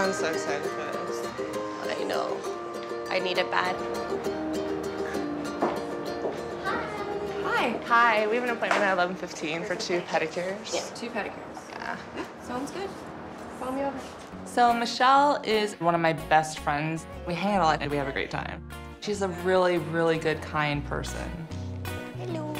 I'm so excited for this. I know. I need it bad. Hi. Hi. We have an appointment at 11:15 for 2 pedicures. Yeah, 2 pedicures. Yeah. Sounds good. Follow me over. So Michelle is one of my best friends. We hang out a lot and we have a great time. She's a really, really good, kind person. Hello.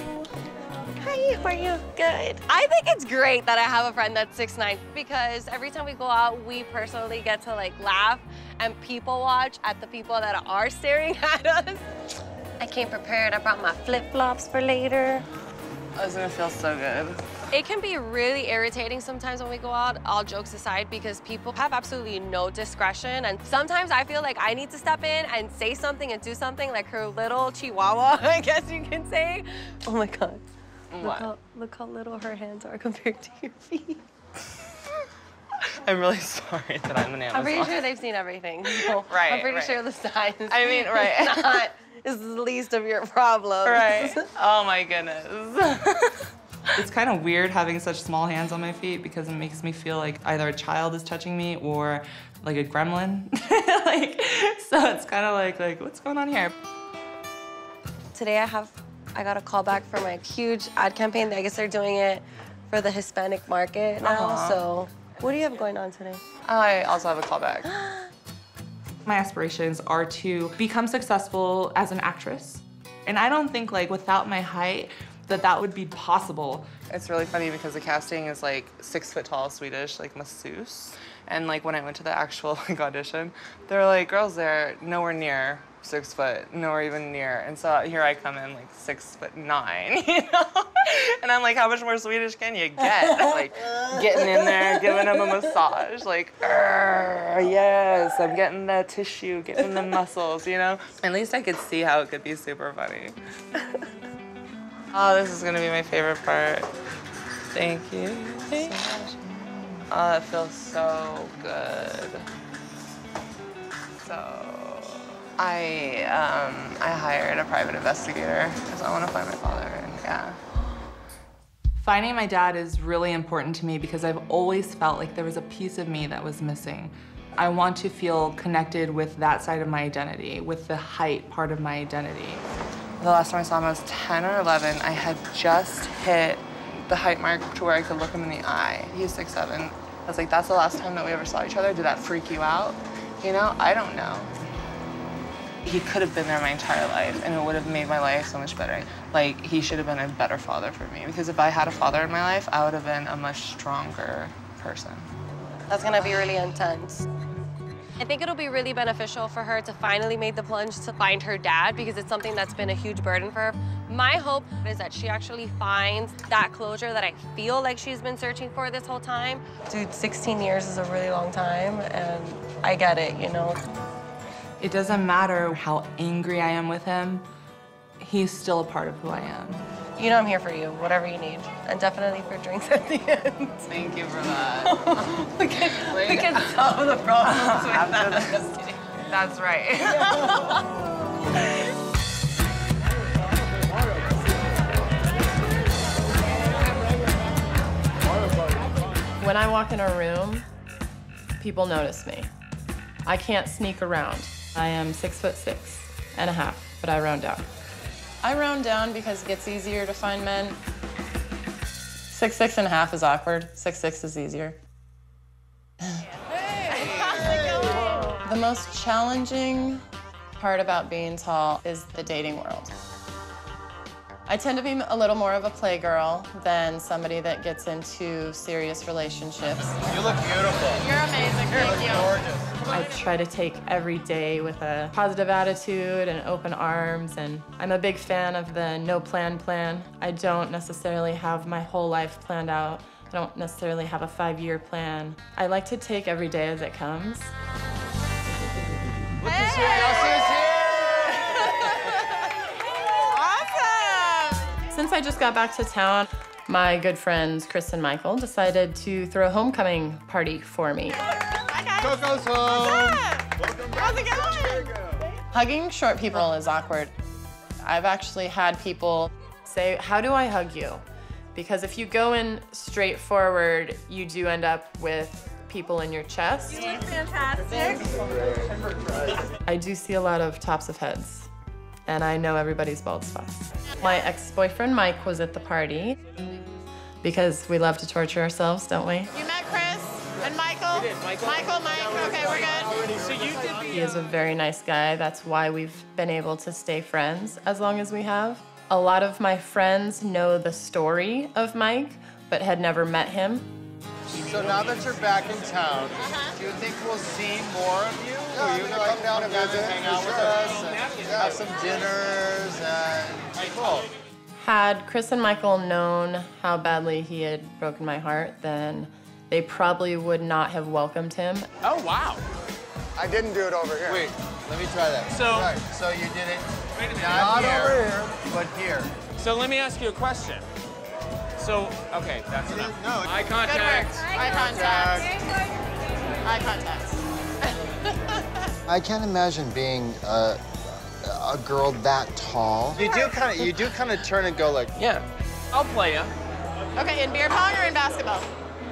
Hi, how are you? Good. I think it's great that I have a friend that's 6'9" because every time we go out, we personally get to like laugh and people watch at the people that are staring at us. I came prepared. I brought my flip-flops for later. Oh, it's gonna feel so good. It can be really irritating sometimes when we go out, all jokes aside, because people have absolutely no discretion. And sometimes I feel like I need to step in and say something and do something like her little chihuahua, I guess you can say. Oh my God. What? Look how little her hands are compared to your feet. I'm really sorry that I'm an Amazon. I'm pretty sure they've seen everything. So Right, I'm pretty right. sure the size I mean, right. is the least of your problems. Right. Oh my goodness. It's kind of weird having such small hands on my feet because it makes me feel like either a child is touching me or like a gremlin. So it's kind of like what's going on here? Today I got a call back from a huge ad campaign. I guess they're doing it for the Hispanic market now. So what do you have going on today? I also have a callback. My aspirations are to become successful as an actress. And I don't think like without my height that would be possible. It's really funny because the casting is like 6 foot tall Swedish, like masseuse. And like when I went to the actual like audition, there were like girls there nowhere near 6 foot, nowhere even near. And so here I come in like 6'9", you know? And I'm like, how much more Swedish can you get? Like getting in there, giving them a massage, like, yes, I'm getting the tissue, getting the muscles, you know? At least I could see how it could be super funny. Oh, this is gonna be my favorite part. Thank you. Thank you so much. Oh, that feels so good. So, I hired a private investigator because I want to find my father, and yeah. Finding my dad is really important to me because I've always felt like there was a piece of me that was missing. I want to feel connected with that side of my identity, with the height part of my identity. The last time I saw him, I was 10 or 11. I had just hit the height mark to where I could look him in the eye. He was 6'7". I was like, that's the last time that we ever saw each other. Did that freak you out? You know, I don't know. He could have been there my entire life, and it would have made my life so much better. Like, he should have been a better father for me, because if I had a father in my life, I would have been a much stronger person. That's gonna be really intense. I think it'll be really beneficial for her to finally make the plunge to find her dad because it's something that's been a huge burden for her. My hope is that she actually finds that closure that I feel like she's been searching for this whole time. Dude, 16 years is a really long time, and I get it, you know? It doesn't matter how angry I am with him, he's still a part of who I am. You know I'm here for you, whatever you need. And definitely for drinks at the end. Thank you for that. we can solve the problems with that. That's right. When I walk in a room, people notice me. I can't sneak around. I am 6'6.5", but I round down. I round down because it gets easier to find men. 6'6.5" is awkward. 6'6" is easier. The most challenging part about being tall is the dating world. I tend to be a little more of a playgirl than somebody that gets into serious relationships. You look beautiful. You're amazing, thank you. Gorgeous. I try to take every day with a positive attitude and open arms, and I'm a big fan of the no plan. I don't necessarily have my whole life planned out. I don't necessarily have a 5-year plan. I like to take every day as it comes. Look who's here. Y'all see us here? Since I just got back to town, my good friends Chris and Michael decided to throw a homecoming party for me. Coco's home. How's it going? Hugging short people is awkward. I've actually had people say, how do I hug you? Because if you go in straight forward, you do end up with people in your chest. You look fantastic. I do see a lot of tops of heads, and I know everybody's bald spots. My ex-boyfriend Mike was at the party because we love to torture ourselves, don't we? You met Chris and Michael? We did. Michael, Mike. Okay, we're good. So you did He is a very nice guy. That's why we've been able to stay friends as long as we have. A lot of my friends know the story of Mike, but had never met him. So now that you're back in town, do you think we'll see more of you? Are you gonna come down and visit, hang out with us, and have some dinners and cool. Had Chris and Michael known how badly he had broken my heart, then they probably would not have welcomed him. Oh wow! I didn't do it over here. Wait, let me try that. So- right, so you did it Wait a minute. not Not here, over here. but here. So let me ask you a question. So, okay, that's enough. No, Eye Good contact. work. Eye contact. Eye contact. I can't imagine being a girl that tall. You do kind of turn and go like. Yeah. I'll play ya. Okay, in beer pong or in basketball?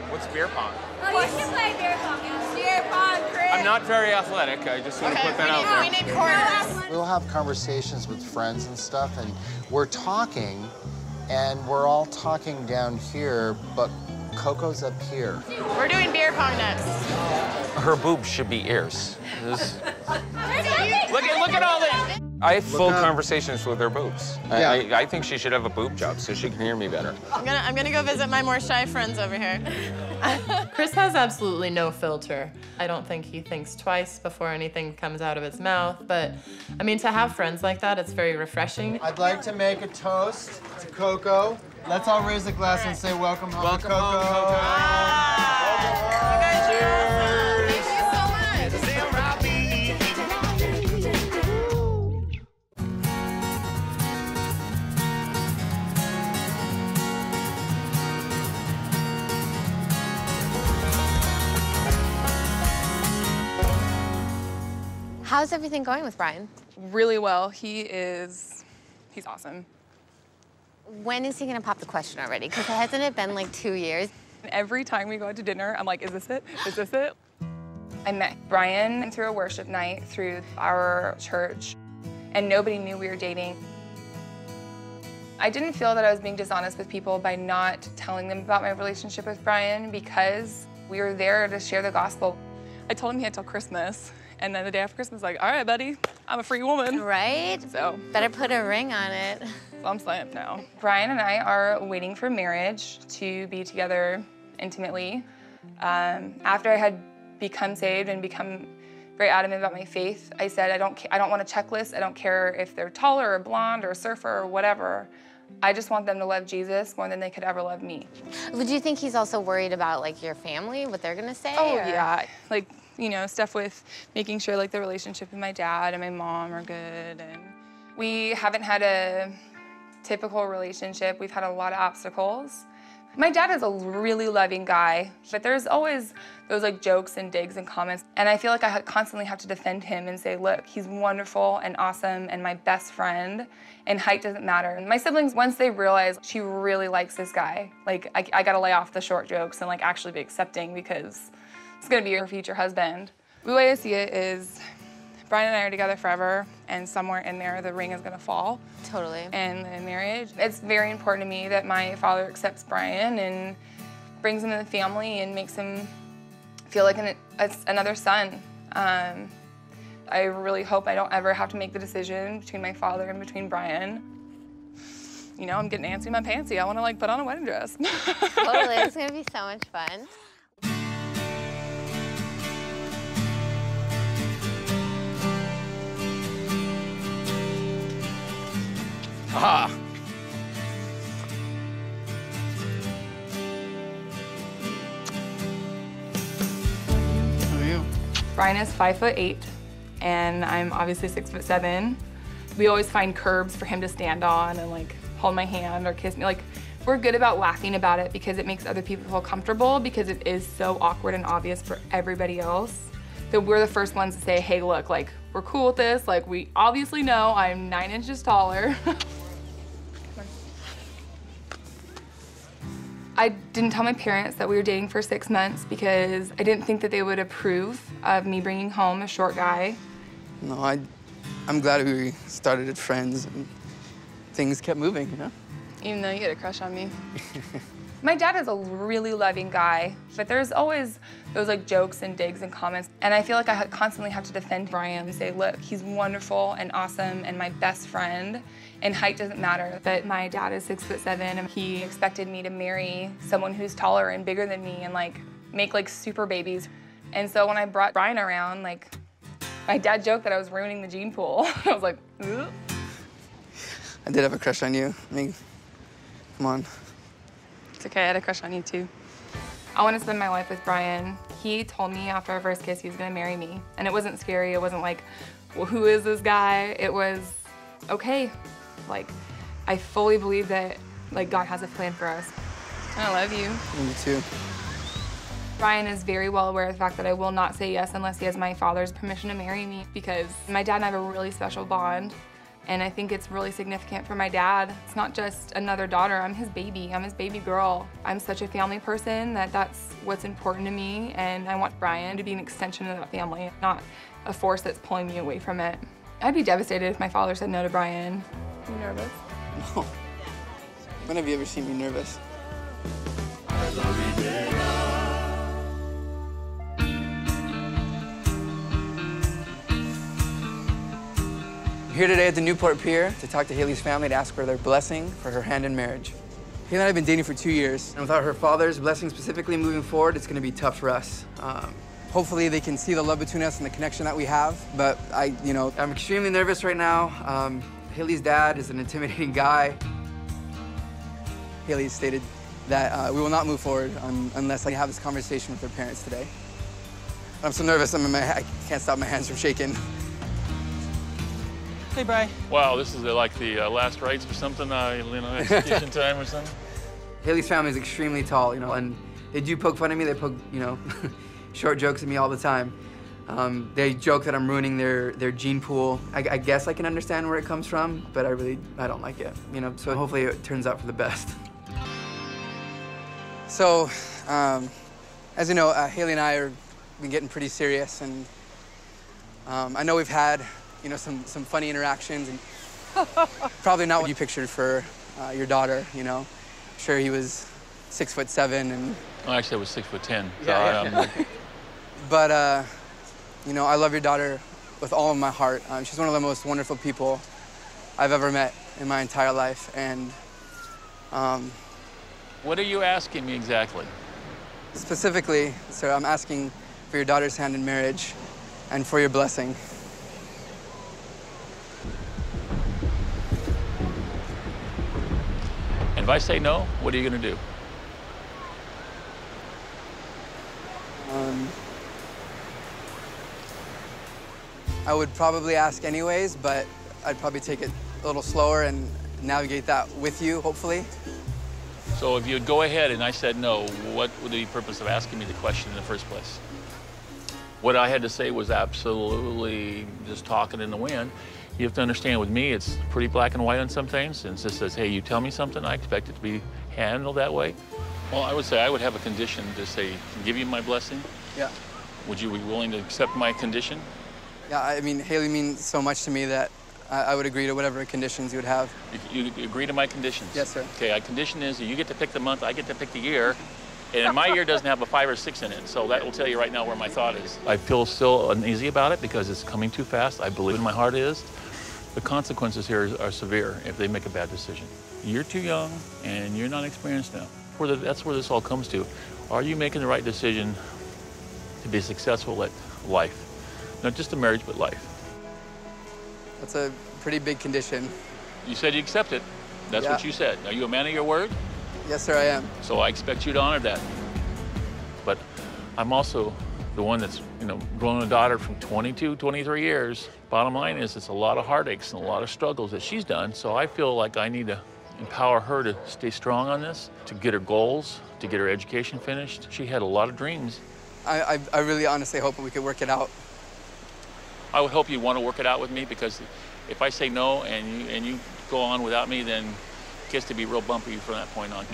What's beer pong? Oh, you can play beer pong. Beer pong, Chris. I'm not very athletic. I just want to put that out we there. need quarters. We'll have conversations with friends and stuff, and we're talking, and we're all talking down here, but Coco's up here. We're doing beer pong next. Her boobs should be ears. Look at all this. I have full conversations with her boobs. Yeah. I think she should have a boob job so she can hear me better. I'm gonna go visit my more shy friends over here. Chris has absolutely no filter. I don't think he thinks twice before anything comes out of his mouth, but I mean, to have friends like that, it's very refreshing. I'd like to make a toast to Coco. Let's all raise a glass and say welcome home, Welcome Coco. home, Coco. How's everything going with Brian? Really well. He's awesome. When is he gonna pop the question already? Because hasn't it been like 2 years? Every time we go out to dinner, I'm like, is this it? Is this it? I met Brian through a worship night through our church, and nobody knew we were dating. I didn't feel that I was being dishonest with people by not telling them about my relationship with Brian because we were there to share the gospel. I told him he had till Christmas, and then the day after Christmas, like, all right, buddy, I'm a free woman. Right? So Better put a ring on it. I'm saying no. Brian and I are waiting for marriage to be together intimately. After I had become saved and become very adamant about my faith, I said, I don't want a checklist. I don't care if they're taller or blonde or a surfer or whatever. I just want them to love Jesus more than they could ever love me. Would you think he's also worried about like your family, what they're gonna say? Oh or? yeah, like, you know, stuff with making sure like the relationship with my dad and my mom are good. And we haven't had a typical relationship. We've had a lot of obstacles. My dad is a really loving guy, but there's always those like jokes and digs and comments. And I feel like I constantly have to defend him and say, look, he's wonderful and awesome and my best friend, and height doesn't matter. And my siblings, once they realize she really likes this guy, like I gotta lay off the short jokes and like actually be accepting because it's gonna be your future husband. The way I see it is Brian and I are together forever, and somewhere in there the ring is gonna fall. Totally. And the marriage. It's very important to me that my father accepts Brian and brings him in the family and makes him feel like another son. I really hope I don't ever have to make the decision between my father and between Brian. You know, I'm getting antsy in my pantsy. I want to like put on a wedding dress. Totally, it's gonna be so much fun. Ah. Brian is 5'8", and I'm obviously 6'7". We always find curbs for him to stand on and like hold my hand or kiss me. Like, we're good about laughing about it because it makes other people feel comfortable because it is so awkward and obvious for everybody else. That we're the first ones to say, hey, look, like, we're cool with this. Like, we obviously know I'm 9 inches taller. I didn't tell my parents that we were dating for 6 months because I didn't think that they would approve of me bringing home a short guy. No, I'm glad we started as friends and things kept moving, you know? Even though you had a crush on me. My dad is a really loving guy, but there's always those like jokes and digs and comments. And I feel like I constantly have to defend Brian and say, look, he's wonderful and awesome and my best friend, and height doesn't matter. But my dad is 6'7", and he expected me to marry someone who's taller and bigger than me and like make like super babies. And so when I brought Brian around, like my dad joked that I was ruining the gene pool. I was like, ooh. I did have a crush on you. I mean, come on. It's okay, I had a crush on you too. I want to spend my life with Brian. He told me after our first kiss he was gonna marry me. And it wasn't scary, it wasn't like, well, who is this guy? It was, okay. Like, I fully believe that like God has a plan for us. I love you. Me too. Brian is very well aware of the fact that I will not say yes unless he has my father's permission to marry me, because my dad and I have a really special bond. And I think it's really significant for my dad. It's not just another daughter, I'm his baby girl. I'm such a family person that that's what's important to me, and I want Brian to be an extension of that family, not a force that's pulling me away from it. I'd be devastated if my father said no to Brian. Are you nervous? No. When have you ever seen me nervous? We're here today at the Newport Pier to talk to Haley's family to ask for their blessing for her hand in marriage. Haley and I have been dating for 2 years, and without her father's blessing specifically moving forward, it's gonna be tough for us. Hopefully they can see the love between us and the connection that we have, but I'm extremely nervous right now. Haley's dad is an intimidating guy. Haley stated that we will not move forward unless I have this conversation with her parents today. I'm so nervous, I can't stop my hands from shaking. Hey, Bri. Wow, this is like the last rites or something, execution time or something? Haley's family is extremely tall, and they do poke fun at me. They poke, short jokes at me all the time. They joke that I'm ruining their gene pool. I guess I can understand where it comes from, but I don't like it, so hopefully it turns out for the best. So, as you know, Haley and I have been getting pretty serious, and I know we've had some funny interactions, and probably not what you pictured for your daughter, I'm sure he was 6'7" and... Well, actually, I was 6'10". Yeah. But, I love your daughter with all of my heart. She's one of the most wonderful people I've ever met in my entire life, and... What are you asking me exactly? Specifically, sir, I'm asking for your daughter's hand in marriage and for your blessing. And if I say no, what are you going to do? I would probably ask anyways, but I'd probably take it a little slower and navigate that with you, hopefully. So if you'd go ahead and I said no, what would be the purpose of asking me the question in the first place? What I had to say was absolutely just talking in the wind. You have to understand, with me, it's pretty black and white on some things, and it just says, hey, you tell me something, I expect it to be handled that way. Well, I would say I would have a condition to say, give you my blessing. Yeah. Would you be willing to accept my condition? Yeah, I mean, Haley means so much to me that I would agree to whatever conditions you would have. You agree to my conditions? Yes, sir. Okay, my condition is that you get to pick the month, I get to pick the year, and my year doesn't have a 5 or 6 in it, so that will tell you right now where my thought is. I feel still uneasy about it because it's coming too fast. I believe in my heart it is. The consequences here are severe if they make a bad decision. You're too young and you're not experienced now. That's where this all comes to. Are you making the right decision to be successful at life? Not just a marriage, but life. That's a pretty big condition. You said you accept it. That's what you said. Are you a man of your word? Yes, sir, I am. So I expect you to honor that. But I'm also the one that's, grown a daughter from 22, 23 years. Bottom line is it's a lot of heartaches and a lot of struggles that she's done. So I feel like I need to empower her to stay strong on this, to get her goals, to get her education finished. She had a lot of dreams. I really honestly hope we could work it out. I would hope you want to work it out with me, because if I say no and you go on without me, then it gets to be real bumpy from that point on.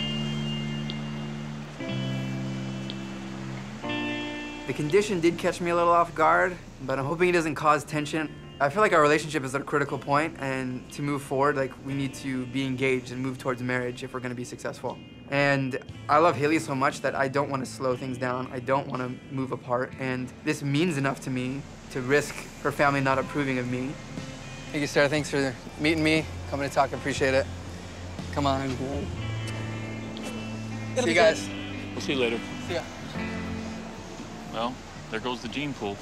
The condition did catch me a little off guard, but I'm hoping it doesn't cause tension. I feel like our relationship is at a critical point, and to move forward, like, we need to be engaged and move towards marriage if we're gonna be successful. And I love Haley so much that I don't want to slow things down. I don't want to move apart, and this means enough to me to risk her family not approving of me. Thank you, Sarah. Thanks for meeting me, coming to talk. I appreciate it. Come on. See you guys. We'll see you later. See ya. Well, there goes the gene pool.